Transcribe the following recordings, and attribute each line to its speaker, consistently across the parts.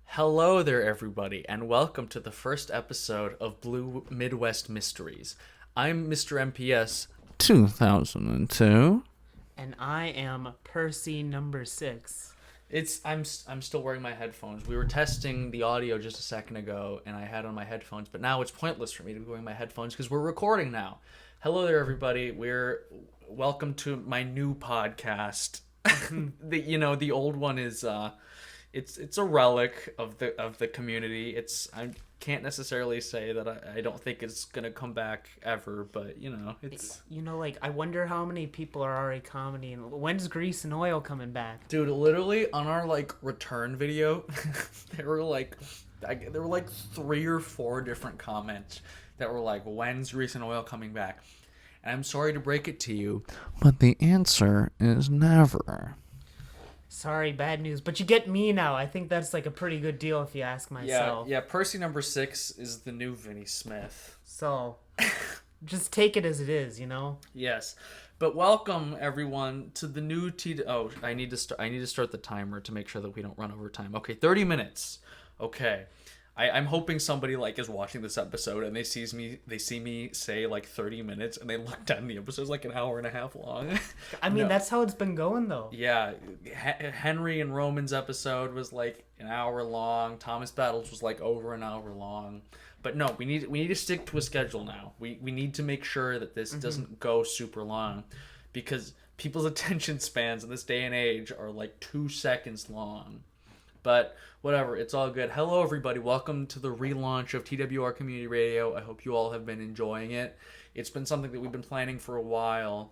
Speaker 1: Hello there, everybody, and welcome to the first episode of Blue Midwest Mysteries. I'm Mr. MPS 2002.
Speaker 2: And I am Percy6.
Speaker 1: I'm still wearing my headphones. We were testing the audio just a second ago, and I had on my headphones, but now it's pointless for me to be wearing my headphones because we're recording now. Hello there, everybody. Welcome to my new podcast. The old one is it's a relic of the community. I can't necessarily say that I don't think it's gonna come back ever, but it's
Speaker 2: I wonder how many people are already commenting. When's Grease and Oil coming back?
Speaker 1: Dude, literally on our return video, there were like 3 or 4 different comments that were like, "When's Grease and Oil coming back?" And I'm sorry to break it to you, but the answer is never.
Speaker 2: Sorry, bad news. But you get me now. I think that's a pretty good deal if you ask myself.
Speaker 1: Yeah, Percy6 is the new Vinnie Smith.
Speaker 2: So, just take it as it is,
Speaker 1: Yes. But welcome, everyone, to the new Oh, I need to start the timer to make sure that we don't run over time. Okay, 30 minutes. Okay. I'm hoping somebody is watching this episode and they see me say 30 minutes and they look down the episode's an hour and a half long.
Speaker 2: I mean, That's how it's been going though.
Speaker 1: Yeah, Henry and Roman's episode was an hour long. Thomas Battles was over an hour long. But no, we need to stick to a schedule now. We need to make sure that this doesn't go super long, because people's attention spans in this day and age are 2 seconds long. But whatever, it's all good. Hello, everybody. Welcome to the relaunch of TWR Community Radio. I hope you all have been enjoying it. It's been something that we've been planning for a while.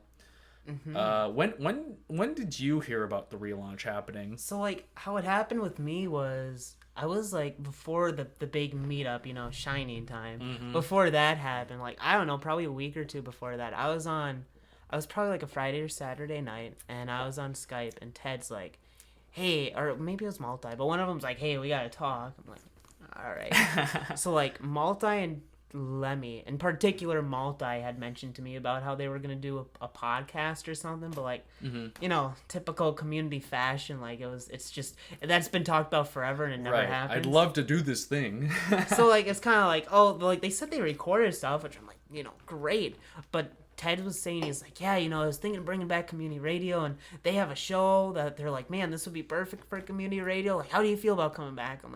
Speaker 1: When did you hear about the relaunch happening?
Speaker 2: So, how it happened with me was, I was, before the big meetup, Shining Time. Mm-hmm. Before that happened, I don't know, probably a week or two before that, I was probably a Friday or Saturday night, and I was on Skype, and Ted's hey, or maybe it was Multi, but one of them's hey, we gotta talk. I'm all right. So Multi and Lemmy, in particular Multi, had mentioned to me about how they were gonna do a podcast or something, but typical community fashion, it's just, that's been talked about forever and it never happens.
Speaker 1: I'd love to do this thing.
Speaker 2: So it's kind of they said they recorded stuff, which I'm great, but Ted was saying, he's I was thinking of bringing back community radio, and they have a show that they're man, this would be perfect for community radio. How do you feel about coming back? I'm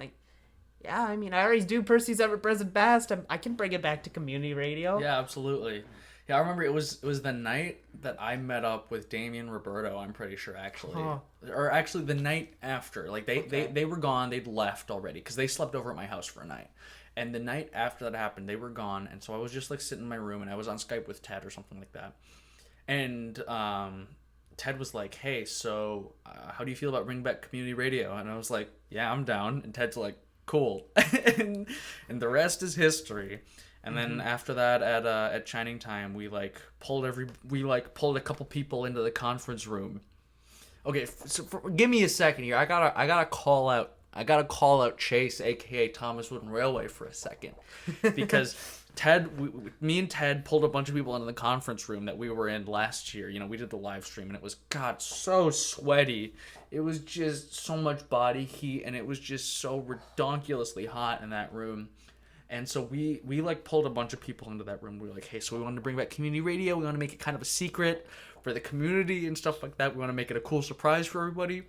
Speaker 2: yeah, I mean, I already do Percy's Ever Present Past. I can bring it back to community radio.
Speaker 1: Yeah, absolutely. Yeah, I remember it was the night that I met up with Damien Roberto, I'm pretty sure, actually. Huh. Or actually the night after. They were gone, they'd left already, because they slept over at my house for a night. And the night after that happened, they were gone, and so I was just sitting in my room, and I was on Skype with Ted or something like that. And Ted was hey, so how do you feel about bringing back community radio? And I was yeah, I'm down. And Ted's cool. and the rest is history. And then after that, at Shining Time, we pulled a couple people into the conference room. Okay, give me a second here. I gotta call out Chase, aka Thomas Wooden Railway, for a second, because me and Ted pulled a bunch of people into the conference room that we were in last year. We did the live stream, and it was so sweaty. It was just so much body heat, and it was just so redonkulously hot in that room. And so we pulled a bunch of people into that room. We were hey, so we wanted to bring back community radio. We want to make it kind of a secret for the community and stuff like that. We want to make it a cool surprise for everybody.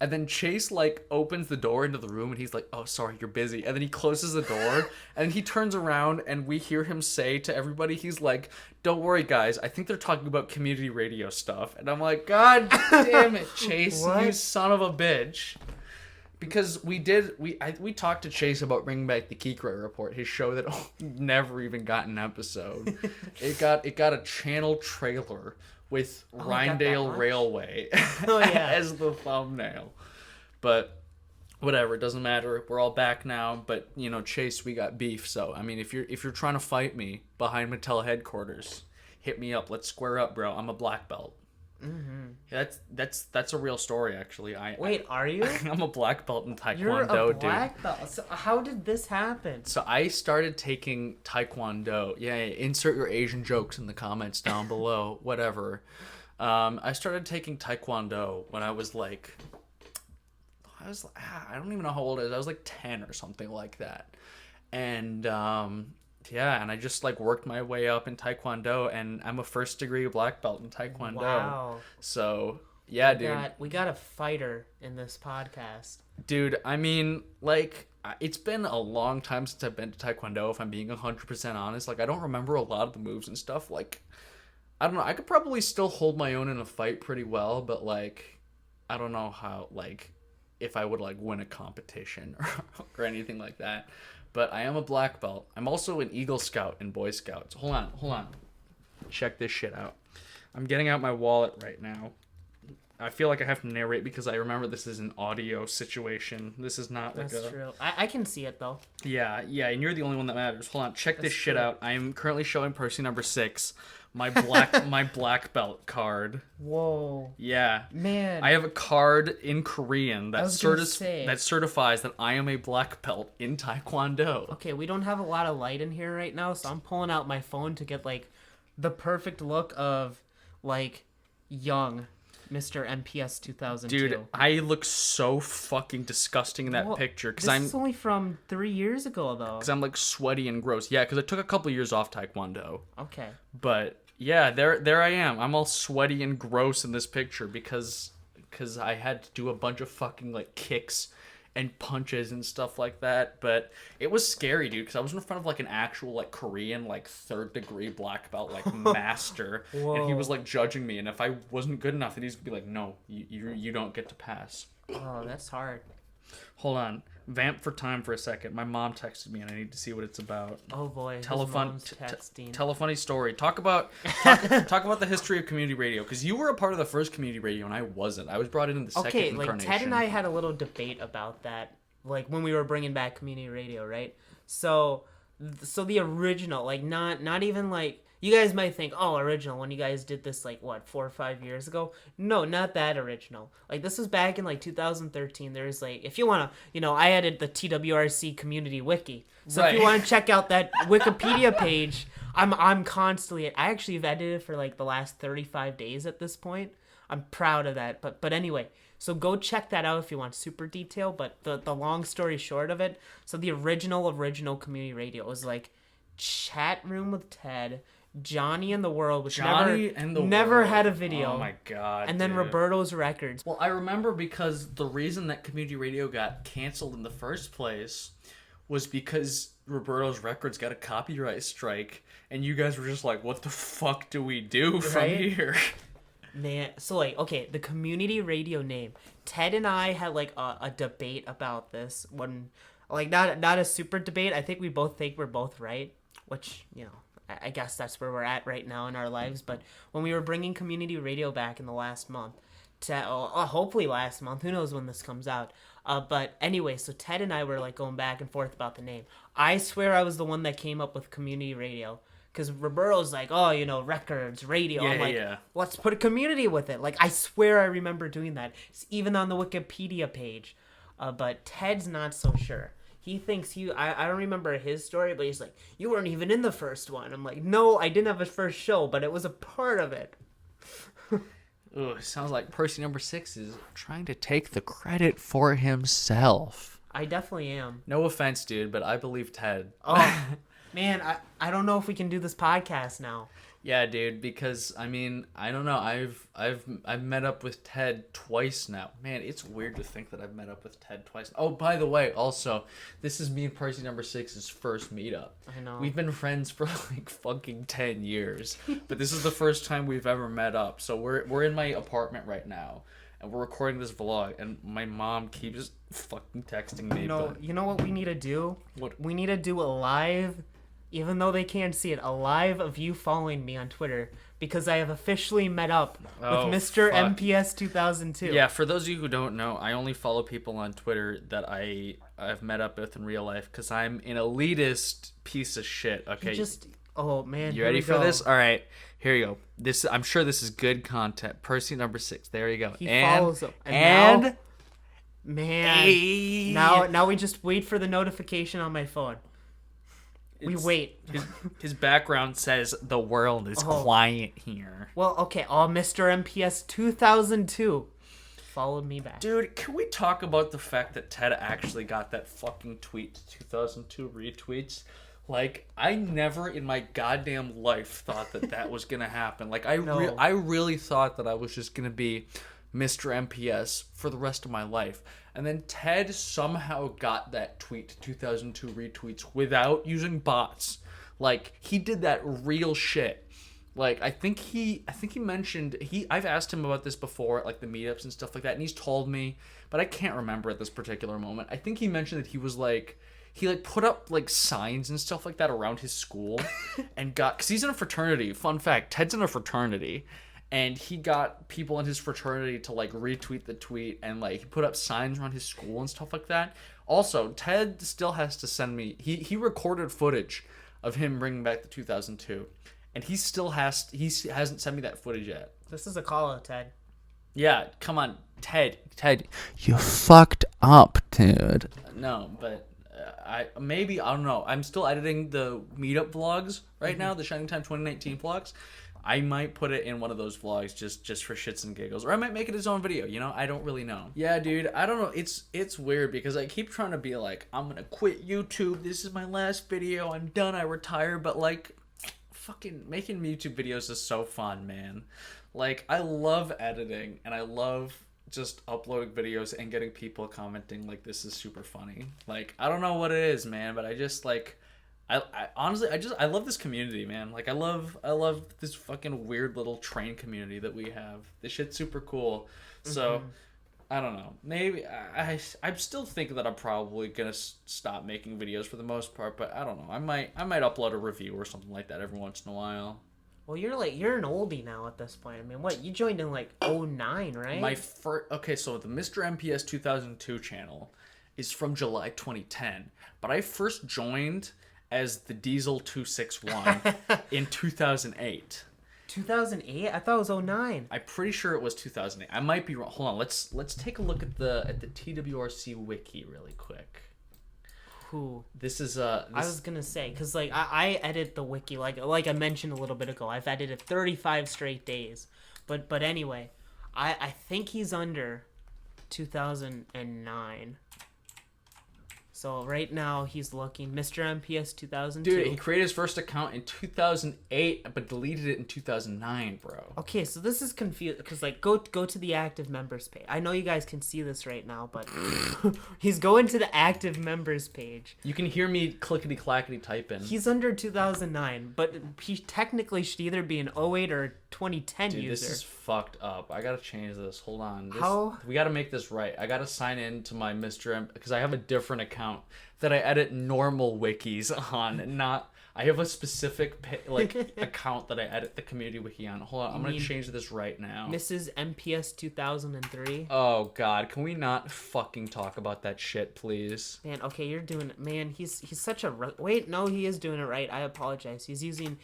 Speaker 1: And then Chase opens the door into the room, and he's "Oh, sorry, you're busy." And then he closes the door, and he turns around, and we hear him say to everybody, he's "Don't worry, guys. I think they're talking about community radio stuff." And I'm God damn it, Chase, you son of a bitch. Because we talked to Chase about bringing back the Kikray Report, his show that never even got an episode. It got a channel trailer with Rhinedale Railway as the thumbnail. But whatever, it doesn't matter. We're all back now. But Chase, we got beef. So I mean, if you're trying to fight me behind Mattel headquarters, hit me up. Let's square up, bro. I'm a black belt. Yeah, that's a real story, actually.
Speaker 2: Wait, are you?
Speaker 1: I'm a black belt in Taekwondo,
Speaker 2: You're a black
Speaker 1: dude.
Speaker 2: belt. So how did this happen?
Speaker 1: So I started taking Taekwondo. Yeah, insert your Asian jokes in the comments down below. Whatever. I started taking Taekwondo when I was like, I don't even know how old I was. I was like 10 or something like that. And yeah, and I just like worked my way up in Taekwondo, and I'm a first degree black belt in Taekwondo.
Speaker 2: Wow.
Speaker 1: So yeah, dude.
Speaker 2: We got a fighter in this podcast.
Speaker 1: Dude, I mean, like, it's been a long time since I've been to Taekwondo, if I'm being 100% honest. Like, I don't remember a lot of the moves and stuff. Like, I don't know. I could probably still hold my own in a fight pretty well, but, like, I don't know how, like, if I would, like, win a competition or anything like that. But I am a black belt. I'm also an Eagle Scout in Boy Scouts. Hold on. Check this shit out. I'm getting out my wallet right now. I feel like I have to narrate because I remember this is an audio situation. This is not like
Speaker 2: That's true. I can see it, though.
Speaker 1: Yeah, and you're the only one that matters. Hold on, check this shit out. I am currently showing Percy6, my black belt card.
Speaker 2: Whoa.
Speaker 1: Yeah.
Speaker 2: Man.
Speaker 1: I have a card in Korean that
Speaker 2: that
Speaker 1: certifies that I am a black belt in Taekwondo.
Speaker 2: Okay, we don't have a lot of light in here right now, so I'm pulling out my phone to get, like, the perfect look of, like, young Mr. MPS 2002.
Speaker 1: Dude, I look so fucking disgusting in that picture.
Speaker 2: This is only from 3 years ago, though.
Speaker 1: Because I'm, like, sweaty and gross. Yeah, because I took a couple years off Taekwondo.
Speaker 2: Okay.
Speaker 1: But yeah, there I am. I'm all sweaty and gross in this picture because I had to do a bunch of fucking like kicks and punches and stuff like that. But it was scary, dude, because I was in front of like an actual like Korean like 3rd degree black belt like master, and he was like judging me. And if I wasn't good enough, then he's gonna be like, "No, you don't get to pass."
Speaker 2: Oh, that's hard.
Speaker 1: Hold on. Vamp for time for a second. My mom texted me and I need to see what it's about.
Speaker 2: Oh boy.
Speaker 1: Tell a funny story. Talk about the history of community radio, because you were a part of the first community radio and I wasn't. I was brought in the second incarnation.
Speaker 2: Ted and I had a little debate about that, like when we were bringing back community radio, right? So the original, like not even like, you guys might think, oh, original, when you guys did this, like, what, 4 or 5 years ago? No, not that original. Like, this was back in, like, 2013. There's, like, if you want to, I added the TWRC community wiki. So if you want to check out that Wikipedia page, I'm constantly, I actually have edited for, like, the last 35 days at this point. I'm proud of that. But anyway, so go check that out if you want super detail. But the long story short of it, so the original community radio was, like, Chat Room with Ted, Johnny and the World, which never had a video.
Speaker 1: Oh my god.
Speaker 2: And then Roberto's Records.
Speaker 1: Well, I remember because the reason that community radio got canceled in the first place was because Roberto's Records got a copyright strike, and you guys were just like, what the fuck do we do from here?
Speaker 2: Man, so like, okay, the community radio name. Ted and I had like a debate about this one, like not a super debate. I think we both think we're both right, which, I guess that's where we're at right now in our lives. But when we were bringing community radio back in the last month, hopefully last month, who knows when this comes out. But anyway, so Ted and I were like going back and forth about the name. I swear I was the one that came up with community radio. Because Roberto's like, oh, records, radio.
Speaker 1: Yeah,
Speaker 2: I'm like, let's put a community with it. Like, I swear I remember doing that. It's even on the Wikipedia page. But Ted's not so sure. He thinks I don't remember his story, but he's like, you weren't even in the first one. I'm like, no, I didn't have a first show, but it was a part of it.
Speaker 1: Ugh, sounds like Percy6 is trying to take the credit for himself.
Speaker 2: I definitely am.
Speaker 1: No offense, dude, but I believe Ted.
Speaker 2: Oh, man, I don't know if we can do this podcast now.
Speaker 1: Yeah, dude, because I mean, I don't know. I've met up with Ted twice now. Man, it's weird to think that I've met up with Ted twice. Oh, by the way, also, this is me and Percy6's first meetup.
Speaker 2: I know.
Speaker 1: We've been friends for like fucking 10 years, but this is the first time we've ever met up. So we're in my apartment right now, and we're recording this vlog, and my mom keeps fucking texting me.
Speaker 2: You know what we need to do?
Speaker 1: What?
Speaker 2: We need to do a live, even though they can't see it, a live of you following me on Twitter, because I have officially met up with Mr. MPS 2002.
Speaker 1: Yeah, for those of you who don't know, I only follow people on Twitter that I've met up with in real life, because I'm an elitist piece of shit, okay?
Speaker 2: Oh man,
Speaker 1: You ready for this? All right, here you go. I'm sure this is good content. Percy6. There you go.
Speaker 2: He follows up.
Speaker 1: And
Speaker 2: now, man, now we just wait for the notification on my phone. We wait.
Speaker 1: His background says the world is quiet here.
Speaker 2: Well, okay. Oh, Mr. MPS 2002 followed me back.
Speaker 1: Dude, can we talk about the fact that Ted actually got that fucking tweet 2002 retweets? Like, I never in my goddamn life thought that was gonna happen. Like, I really thought that I was just gonna be Mr. MPS for the rest of my life. And then Ted somehow got that tweet to 2002 retweets without using bots. Like, he did that real shit. Like, I think he mentioned, I've asked him about this before at, like, the meetups and stuff like that, and he's told me, but I can't remember at this particular moment. I think he mentioned that he was, like, he, like, put up, like, signs and stuff like that around his school and because he's in a fraternity. Fun fact, Ted's in a fraternity. And he got people in his fraternity to, like, retweet the tweet and, like, he put up signs around his school and stuff like that. Also, Ted still has to send me... He recorded footage of him bringing back the 2002. And he still hasn't sent me that footage yet.
Speaker 2: This is a call-out, Ted.
Speaker 1: Yeah, come on, Ted, you fucked up, dude. No, but... I don't know. I'm still editing the meetup vlogs right now, the Shining Time 2019 vlogs. I might put it in one of those vlogs just for shits and giggles, or I might make it its own video. You know, I don't really know. Yeah, dude, I don't know. It's weird because I keep trying to be like, I'm gonna quit YouTube. This is my last video. I'm done. I retire. But like, fucking making YouTube videos is so fun, man. Like, I love editing and I love just uploading videos and getting people commenting like this is super funny. Like, I don't know what it is, man, but I just like I honestly I love this community, man. Like, I love this fucking weird little train community that we have. This shit's super cool. So I don't know. Maybe I'm still thinking that I'm probably gonna stop making videos for the most part, but I don't know. I might upload a review or something like that every once in a while.
Speaker 2: Well, you're an oldie now at this point. I mean, what, you joined in like 2009, right?
Speaker 1: Okay, so the Mr. MPS 2002 channel is from July 2010, but I first joined as the Diesel 261 in 2008.
Speaker 2: 2008? I thought it was 2009.
Speaker 1: I'm pretty sure it was 2008. I might be wrong. Hold on, let's take a look at the TWRC wiki really quick. This is I
Speaker 2: was gonna say, because like I edit the wiki like I mentioned a little bit ago. I've edited 35 straight days, but anyway, I think he's under 2009. So right now he's looking Mr. MPS 2002.
Speaker 1: Dude, he created his first account in 2008, but deleted it in 2009, bro.
Speaker 2: Okay, so this is confused because like go to the active members page. I know you guys can see this right now, but he's going to the active members page.
Speaker 1: You can hear me clickety clackety typing.
Speaker 2: He's under 2009, but he technically should either be an 08 or 2010
Speaker 1: Dude,
Speaker 2: user.
Speaker 1: This is fucked up. I gotta change this. Hold on.
Speaker 2: How?
Speaker 1: We gotta make this right. I gotta sign in to my Mr. M because I have a different account that I edit normal wikis on. Not. I have a specific account that I edit the community wiki on. Hold on. I'm gonna change this right now.
Speaker 2: Mrs. MPS 2003.
Speaker 1: Oh God, can we not fucking talk about that shit, please?
Speaker 2: Man, okay, you're doing it. Man, he's such a wait. No, he is doing it right. I apologize. He's using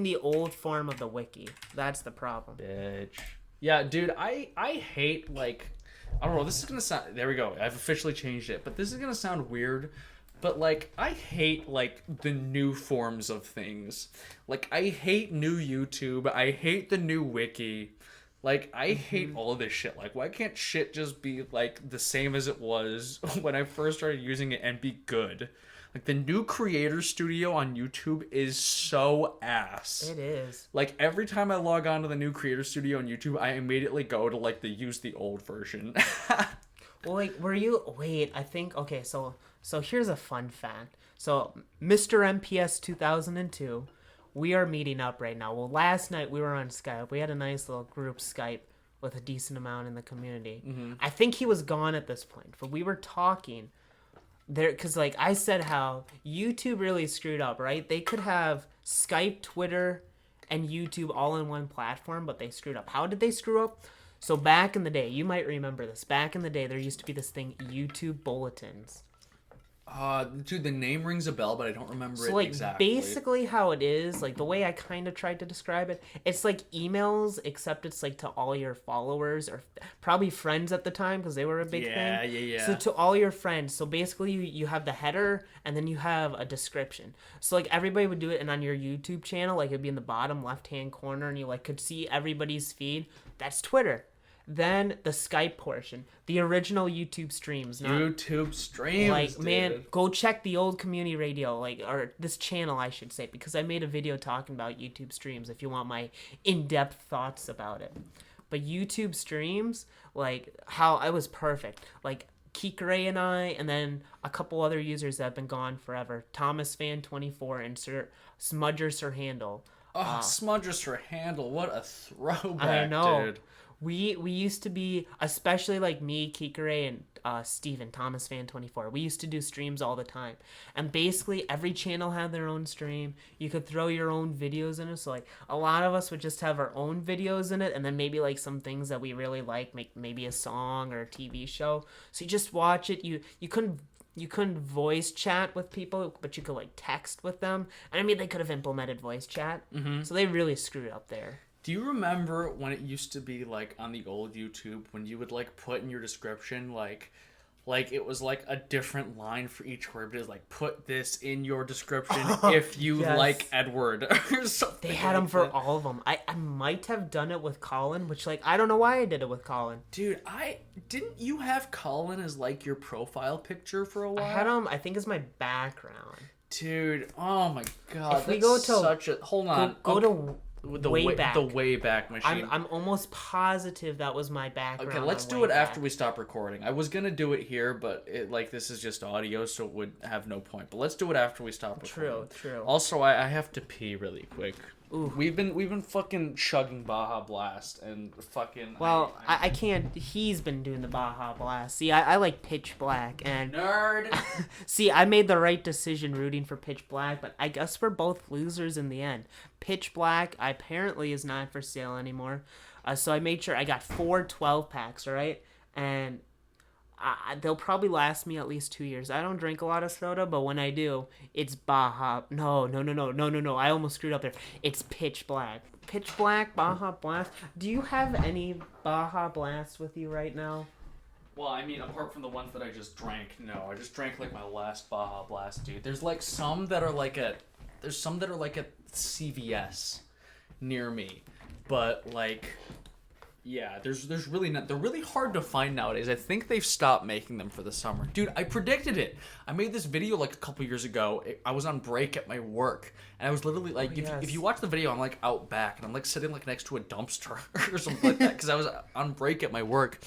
Speaker 2: the old form of the wiki. That's the problem.
Speaker 1: Bitch. Yeah, dude. I hate like. I don't know. This is gonna sound. There we go. I've officially changed it, but this is gonna sound weird. But, like, I hate, like, the new forms of things. Like, I hate new YouTube. I hate the new wiki. Like, I hate all of this shit. Like, why can't shit just be, like, the same as it was when I first started using it and be good? Like, the new creator studio on YouTube is so ass.
Speaker 2: It is.
Speaker 1: Like, every time I log on to the new creator studio on YouTube, I immediately go to, like, use the old version.
Speaker 2: Well, like, wait, I think, okay, so here's a fun fact. So, Mr. MPS 2002, we are meeting up right now. Well, last night we were on Skype. We had a nice little group Skype with a decent amount in the community. I think he was gone at this point, but we were talking there, because, like, I said how YouTube really screwed up, right? They could have Skype, Twitter, and YouTube all in one platform, but they screwed up. How did they screw up? So back in the day, you might remember this. Back in the day, there used to be this thing, YouTube Bulletins.
Speaker 1: Dude, the name rings a bell, but I don't remember
Speaker 2: So
Speaker 1: it
Speaker 2: like
Speaker 1: exactly.
Speaker 2: basically how it is, like the way I kind of tried to describe it, it's like emails, except it's like to all your followers or probably friends at the time because they were a big
Speaker 1: Yeah,
Speaker 2: thing.
Speaker 1: yeah.
Speaker 2: So to all your friends. So basically you have the header and then you have a description. So like everybody would do it, and on your YouTube channel, like it'd be in the bottom left hand corner, and you like could see everybody's feed. That's Twitter. Then the Skype portion, the original YouTube streams.
Speaker 1: YouTube streams,
Speaker 2: like,
Speaker 1: dude.
Speaker 2: man, go check the old community radio, like, or this channel, I should say, because I made a video talking about YouTube streams if you want my in-depth thoughts about it. But YouTube streams, like, how I was perfect. Like, Kikray and I, and then a couple other users that have been gone forever. ThomasFan24 and Smudger Sir Handle.
Speaker 1: Oh, Smudger Sir Handle, what a throwback,
Speaker 2: I know.
Speaker 1: dude.
Speaker 2: We used to be, especially like me, Kikray, and Steven, ThomasFan24. We used to do streams all the time. And basically every channel had their own stream. You could throw your own videos in it. So like a lot of us would just have our own videos in it, and then maybe like some things that we really like, make maybe a song or a TV show. So you just watch it. You couldn't voice chat with people, but you could like text with them. And I mean, they could have implemented voice chat. Mm-hmm. So they really screwed up there.
Speaker 1: Do you remember when it used to be like on the old YouTube when you would like put in your description like it was like a different line for each word, but it was like put this in your description if you
Speaker 2: yes.
Speaker 1: like Edward or something.
Speaker 2: They had them for all of them. I might have done it with Colin, which like I don't know why I did it with Colin.
Speaker 1: Dude, didn't you have Colin as like your profile picture for a while?
Speaker 2: I had him, I think, as my background.
Speaker 1: Dude, oh my god,
Speaker 2: if we go to
Speaker 1: such a hold on.
Speaker 2: Go to
Speaker 1: the
Speaker 2: Wayback.
Speaker 1: The Wayback machine.
Speaker 2: I'm almost positive that was my background.
Speaker 1: Okay, let's do it after we stop recording. I was gonna do it here, but this is just audio, so it would have no point. But let's do it after we stop recording.
Speaker 2: True.
Speaker 1: Also, I have to pee really quick.
Speaker 2: Ooh.
Speaker 1: We've been fucking chugging Baja Blast and fucking.
Speaker 2: Well, I can't. He's been doing the Baja Blast. See, I like Pitch Black, and
Speaker 1: nerd.
Speaker 2: See, I made the right decision rooting for Pitch Black, but I guess we're both losers in the end. Pitch Black apparently is not for sale anymore, so I made sure I got 4 12-packs, right? And they'll probably last me at least 2 years. I don't drink a lot of soda, but when I do, it's Baja. No. I almost screwed up there. It's Pitch Black. Pitch Black, Baja Blast. Do you have any Baja Blast with you right now?
Speaker 1: Well, I mean, apart from the ones that I just drank, no. I just drank like my last Baja Blast, dude. There's like some that are like at CVS near me, but like. Yeah, there's really not. They're really hard to find nowadays. I think they've stopped making them for the summer. Dude, I predicted it. I made this video like a couple years ago. I was on break at my work, and I was literally like, if you watch the video, I'm like out back, and I'm like sitting like next to a dumpster or something like that, because I was on break at my work,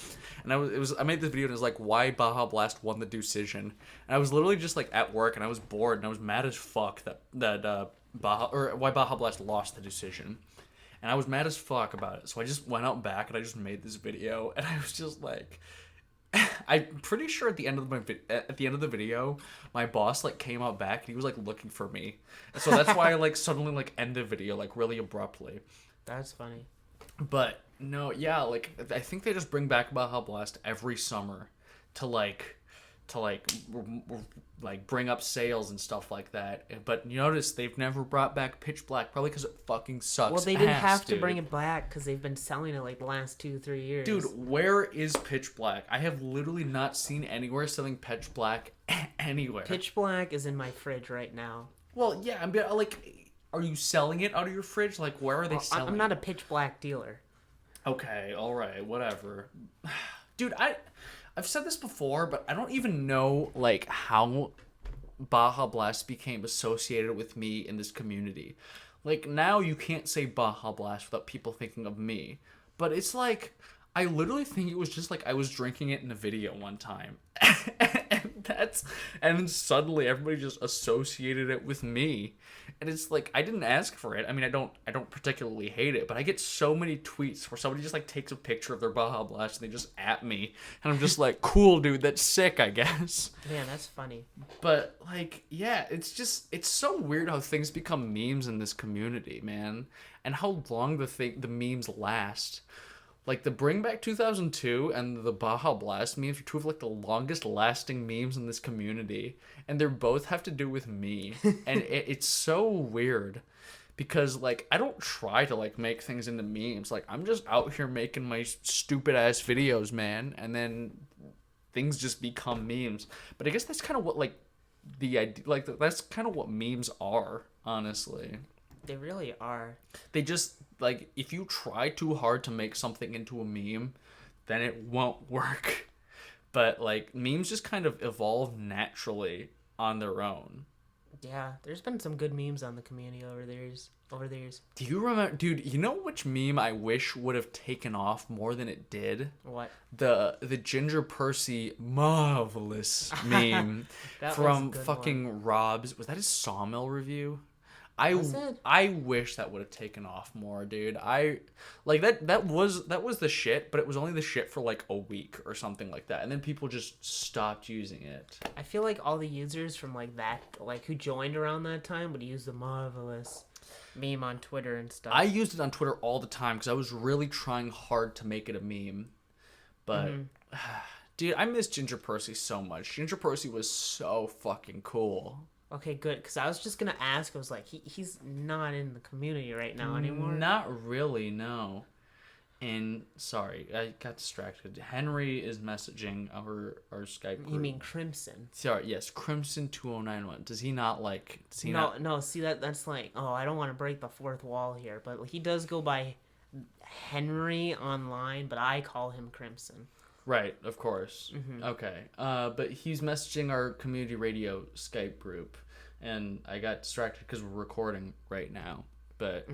Speaker 1: and I made this video and it was like why Baja Blast won the decision, and I was literally just like at work and I was bored and I was mad as fuck that why Baja Blast lost the decision. And I was mad as fuck about it. So I just went out back and I just made this video. And I was just like, I'm pretty sure at the end of the video, my boss like came out back and he was like looking for me. And so that's why I like suddenly like end the video like really abruptly.
Speaker 2: That's funny.
Speaker 1: But no, yeah, like I think they just bring back Baja Blast every summer to bring up sales and stuff like that. But you notice they've never brought back Pitch Black, probably because it fucking sucks.
Speaker 2: Well, they didn't have to bring it back because they've been selling it like the last 2-3 years.
Speaker 1: Dude, where is Pitch Black? I have literally not seen anywhere selling Pitch Black anywhere.
Speaker 2: Pitch Black is in my fridge right now.
Speaker 1: Well, yeah, I'm like, are you selling it out of your fridge? Like, where are they selling?
Speaker 2: I'm not a Pitch Black dealer.
Speaker 1: Okay, all right, whatever. Dude, I've said this before, but I don't even know like how Baja Blast became associated with me in this community. Like now you can't say Baja Blast without people thinking of me. But it's like I literally think it was just like I was drinking it in a video one time. and then suddenly everybody just associated it with me. And it's like I didn't ask for it. I mean, I don't particularly hate it, but I get so many tweets where somebody just like takes a picture of their Baja Blast and they just at me, and I'm just like, cool, dude, that's sick, I guess.
Speaker 2: Man, that's funny.
Speaker 1: But like, yeah, it's so weird how things become memes in this community, man, and how long the memes last. Like the Bring Back 2002 and the Baja Blast memes are two of like the longest lasting memes in this community, and they both have to do with me, and it's so weird, because like I don't try to like make things into memes. Like I'm just out here making my stupid ass videos, man, and then things just become memes. But I guess that's kind of what like the idea, like that's kind of what memes are, honestly.
Speaker 2: They really are.
Speaker 1: They just, like, if you try too hard to make something into a meme, then it won't work. But, like, memes just kind of evolve naturally on their own.
Speaker 2: Yeah, there's been some good memes on the community over the years.
Speaker 1: Do you remember, dude, you know which meme I wish would have taken off more than it did?
Speaker 2: What?
Speaker 1: The Ginger Percy marvelous meme from fucking Rob's. Was that his Sawmill review? I wish that would have taken off more, dude. I like that was the shit, but it was only the shit for like a week or something like that, and then people just stopped using it.
Speaker 2: I feel like all the users from like that, like who joined around that time, would use the marvelous meme on Twitter and stuff.
Speaker 1: I used it on Twitter all the time because I was really trying hard to make it a meme, but dude, I miss Ginger Percy so much. Ginger Percy was so fucking cool.
Speaker 2: Okay, good. Because I was just going to ask, I was like, he's not in the community right now anymore?
Speaker 1: Not really, no. And, sorry, I got distracted. Henry is messaging our Skype group.
Speaker 2: You mean Crimson?
Speaker 1: Sorry, yes, Crimson2091. Does he not, like...
Speaker 2: No, see, that's like... Oh, I don't want to break the fourth wall here, but he does go by Henry online, but I call him Crimson.
Speaker 1: Right, of course. Mm-hmm. Okay. But he's messaging our community radio Skype group, and I got distracted because we're recording right now. But,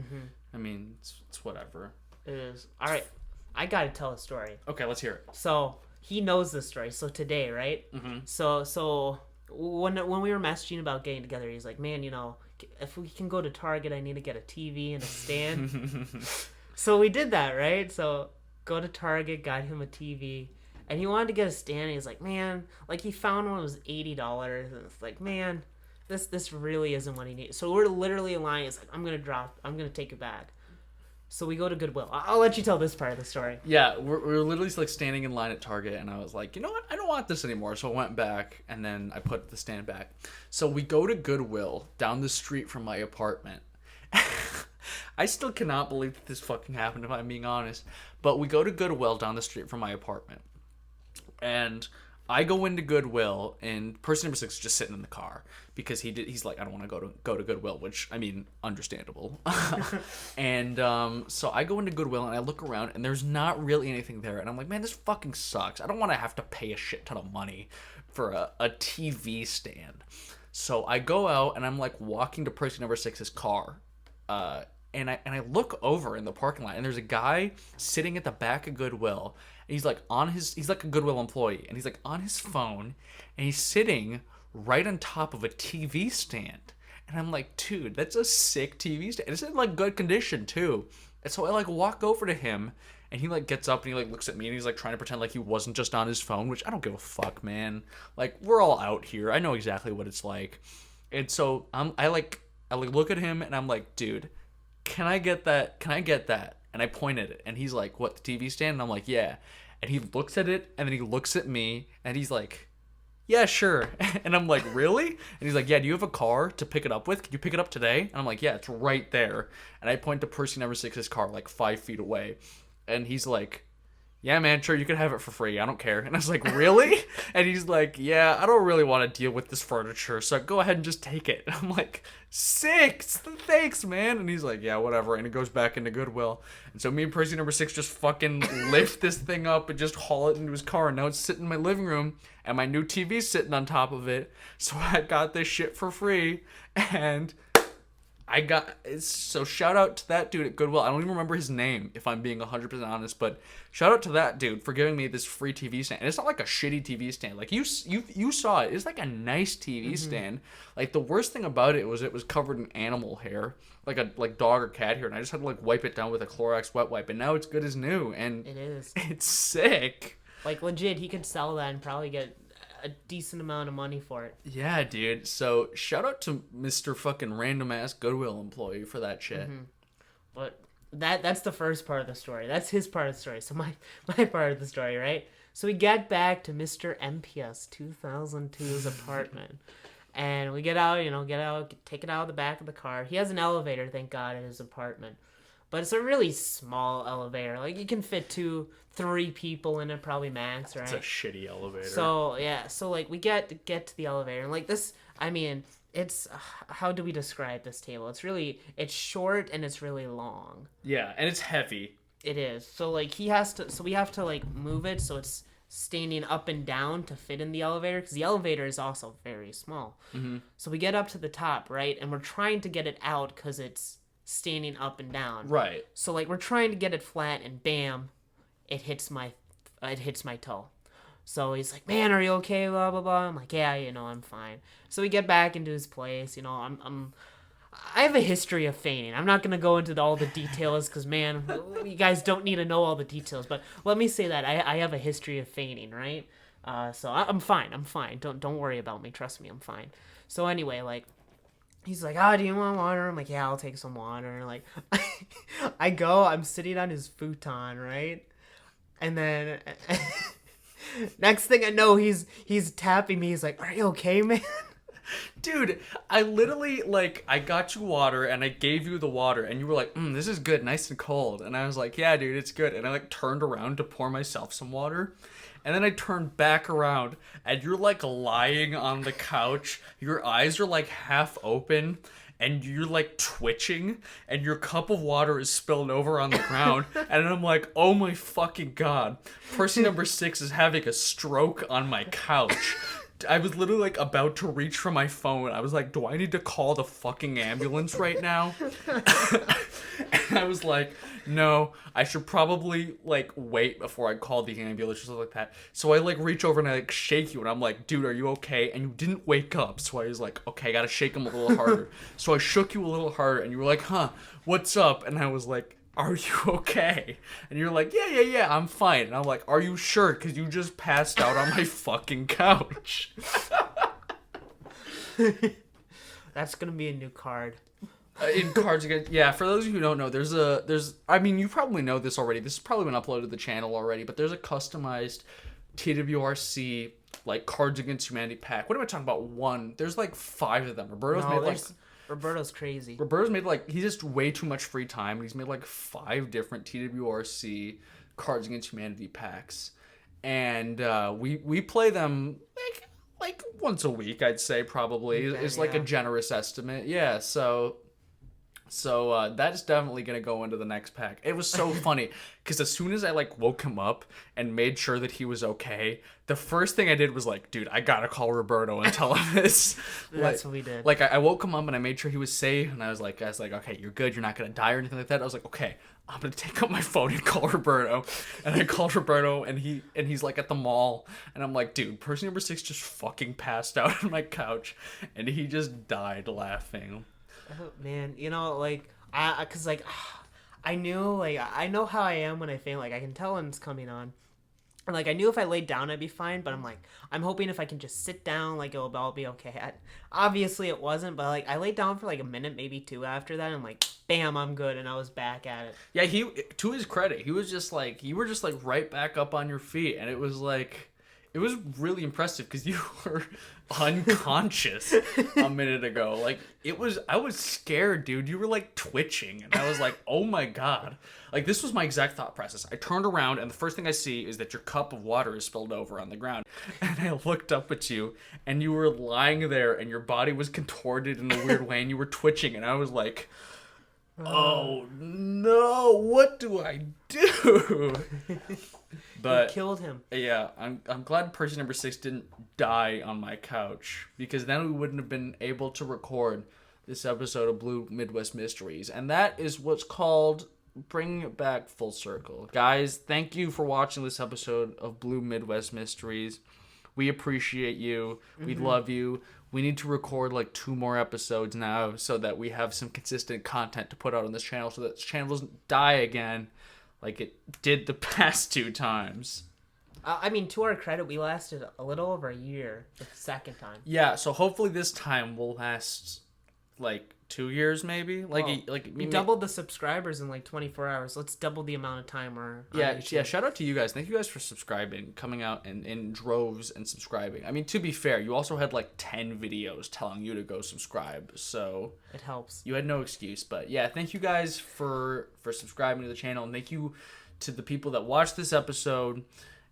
Speaker 1: I mean, it's whatever.
Speaker 2: It is. All right. I got to tell a story.
Speaker 1: Okay, let's hear it.
Speaker 2: So, he knows this story. So, today, right? Mm-hmm. So when we were messaging about getting together, he's like, man, you know, if we can go to Target, I need to get a TV and a stand. So, we did that, right? So, go to Target, got him a TV. And he wanted to get a stand, and he's like, man, like, he found one that was $80, and it's like, man, this really isn't what he needs. So we're literally in line. He's like, I'm gonna take it back. So we go to Goodwill. I'll let you tell this part of the story.
Speaker 1: Yeah, we're literally like standing in line at Target, and I was like, you know what? I don't want this anymore. So I went back, and then I put the stand back. So we go to Goodwill down the street from my apartment. I still cannot believe that this fucking happened, if I'm being honest. But we go to Goodwill down the street from my apartment. And I go into Goodwill, and Percyno6 is just sitting in the car because he's like, I don't want to go to Goodwill, which, I mean, understandable. And so I go into Goodwill, and I look around, and there's not really anything there. And I'm like, man, this fucking sucks. I don't want to have to pay a shit ton of money for a TV stand. So I go out, and I'm like walking to Percyno6's car. And I look over in the parking lot, and there's a guy sitting at the back of Goodwill. And he's like a Goodwill employee, and he's like on his phone, and he's sitting right on top of a TV stand. And I'm like, dude, that's a sick TV stand. It's in like good condition too. And so I like walk over to him, and he like gets up and he like looks at me, and he's like trying to pretend like he wasn't just on his phone, which I don't give a fuck, man. Like, we're all out here. I know exactly what it's like. And so I look at him, and I'm like, dude, can I get that? Can I get that? And I point at it, and he's like, what, the TV stand? And I'm like, yeah. And he looks at it, and then he looks at me, and he's like, yeah, sure. And I'm like, really? And he's like, yeah, do you have a car to pick it up with? Can you pick it up today? And I'm like, yeah, it's right there. And I point to Percy6's car like 5 feet away. And he's like, yeah, man, sure, you can have it for free. I don't care. And I was like, really? And he's like, yeah, I don't really want to deal with this furniture, so go ahead and just take it. And I'm like, sick, thanks, man. And he's like, yeah, whatever. And he goes back into Goodwill. And so me and Percy6 just fucking lift this thing up and just haul it into his car. And now it's sitting in my living room, and my new TV's sitting on top of it. So I got this shit for free, and so shout out to that dude at Goodwill. I don't even remember his name, if I'm being 100% honest, but shout out to that dude for giving me this free TV stand. And it's not like a shitty TV stand. Like, you saw it. It's like a nice TV stand. Like, the worst thing about it was covered in animal hair, like dog or cat hair, and I just had to like wipe it down with a Clorox wet wipe, and now it's good as new. And
Speaker 2: it is.
Speaker 1: It's sick.
Speaker 2: Like, legit, he could sell that and probably get a decent amount of money for it.
Speaker 1: Yeah, dude. So shout out to Mr. fucking random ass Goodwill employee for that shit.
Speaker 2: But that's the first part of the story. That's his part of the story. So my part of the story, right? So we get back to Mr. MPS 2002's apartment. And we get out, take it out of the back of the car. He has an elevator, thank God, in his apartment. But it's a really small elevator. Like, you can fit 3 people in it, probably max, right?
Speaker 1: It's a shitty elevator.
Speaker 2: So, yeah. So, like, we get to the elevator. And, like, this, I mean, it's, how do we describe this table? It's short and it's really long.
Speaker 1: Yeah, and it's heavy.
Speaker 2: It is. So, like, we have to, like, move it so it's standing up and down to fit in the elevator, because the elevator is also very small.
Speaker 1: Mm-hmm.
Speaker 2: So we get up to the top, right? And we're trying to get it out because it's standing up and down.
Speaker 1: Right.
Speaker 2: So, like, we're trying to get it flat, and bam, it hits my toe. So he's like, "Man, are you okay?" Blah blah blah. I'm like, "Yeah, I'm fine." So we get back into his place. I have a history of fainting. I'm not going to go into all the details because, man, you guys don't need to know all the details. But let me say that I have a history of fainting, right? So I'm fine. Don't worry about me. Trust me, I'm fine. So anyway, like, he's like, "Oh, do you want water?" I'm like, "Yeah, I'll take some water." And, like, I'm sitting on his futon, right? And then next thing I know, he's tapping me. He's like, "Are you okay, man?"
Speaker 1: Dude, I literally, like, I got you water, and I gave you the water, and you were like, "This is good, nice and cold." And I was like, "Yeah, dude, it's good." And I, like, turned around to pour myself some water, and then I turned back around, and you're, like, lying on the couch. Your eyes are, like, half open, and you're, like, twitching, and your cup of water is spilled over on the ground, and I'm like, "Oh my fucking God, Percy6 is having a stroke on my couch." I was literally, like, about to reach for my phone. I was like, "Do I need to call the fucking ambulance right now?" And I was like, "No, I should probably, like, wait before I call the ambulance," or something like that. So I, like, reach over and I, like, shake you, and I'm like, "Dude, are you okay?" And you didn't wake up. So I was like, "Okay, I gotta shake him a little harder." So I shook you a little harder, and you were like, "Huh, what's up?" And I was like, "Are you okay?" And you're like, yeah, I'm fine. And I'm like, "Are you sure? Because you just passed out on my fucking couch."
Speaker 2: That's gonna be a new card.
Speaker 1: In Cards Against... Yeah, for those of you who don't know, I mean, you probably know this already. This has probably been uploaded to the channel already, but there's a customized TWRC, like, Cards Against Humanity pack. What am I talking about? One. There's, like, 5 of them.
Speaker 2: Roberto's crazy.
Speaker 1: Roberto's made, like, he's just way too much free time. He's made, like, 5 different TWRC Cards Against Humanity packs. And we play them, like once a week, I'd say, probably. It's like a generous estimate. Yeah, so that's definitely going to go into the next pack. It was so funny, because as soon as I, like, woke him up and made sure that he was okay, the first thing I did was like, "Dude, I got to call Roberto and tell him this."
Speaker 2: That's what we did.
Speaker 1: Like, I woke him up and I made sure he was safe, and I was like, "Okay, you're good. You're not going to die or anything like that." I was like, "Okay, I'm going to take up my phone and call Roberto." And I called Roberto, and he's, like, at the mall, and I'm like, "Dude, Percy6 just fucking passed out on my couch," and he just died laughing.
Speaker 2: Oh, man, like, cause, like, I knew, like, I know how I am when I faint. Like, I can tell when it's coming on. And, like, I knew if I laid down, I'd be fine. But I'm hoping if I can just sit down, like, it'll all be okay. Obviously, it wasn't. But, like, I laid down for, like, a minute, maybe 2 after that. And, like, bam, I'm good. And I was back at it.
Speaker 1: Yeah, to his credit, he was just, like, you were just, like, right back up on your feet. And it was, like... It was really impressive because you were unconscious a minute ago. Like, I was scared, dude. You were, like, twitching. And I was like, "Oh my God." Like, this was my exact thought process. I turned around, and the first thing I see is that your cup of water is spilled over on the ground. And I looked up at you, and you were lying there, and your body was contorted in a weird way, and you were twitching. And I was like, "Oh no, what do I do?" But
Speaker 2: you killed him.
Speaker 1: Yeah, I'm glad Percy6 didn't die on my couch, because then we wouldn't have been able to record this episode of Blue Midwest Mysteries. And that is what's called bringing it back full circle. Guys, thank you for watching this episode of Blue Midwest Mysteries. We appreciate you. We love you. We need to record, like, 2 more episodes now so that we have some consistent content to put out on this channel, so that this channel doesn't die again like it did the past 2 times.
Speaker 2: I mean, to our credit, we lasted a little over a year the second time.
Speaker 1: Yeah, so hopefully this time will last, like, 2 years maybe. Like
Speaker 2: Well, we doubled the subscribers in like 24 hours. Let's double the amount of time we're on YouTube.
Speaker 1: Yeah. Shout out to you guys. Thank you guys for subscribing, coming out in droves and subscribing. I mean, to be fair, you also had like 10 videos telling you to go subscribe, so
Speaker 2: it helps.
Speaker 1: You had no excuse. But yeah, thank you guys for subscribing to the channel, and thank you to the people that watched this episode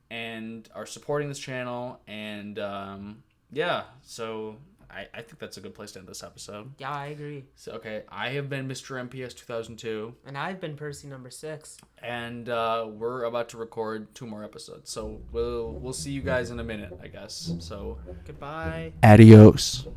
Speaker 1: and are supporting this channel. And yeah, so I think that's a good place to end this episode.
Speaker 2: Yeah, I agree.
Speaker 1: So okay, I have been Mr. MPS 2002.
Speaker 2: And I've been Percy6.
Speaker 1: And we're about to record 2 more episodes. So we'll see you guys in a minute, I guess. So
Speaker 2: goodbye.
Speaker 1: Adios.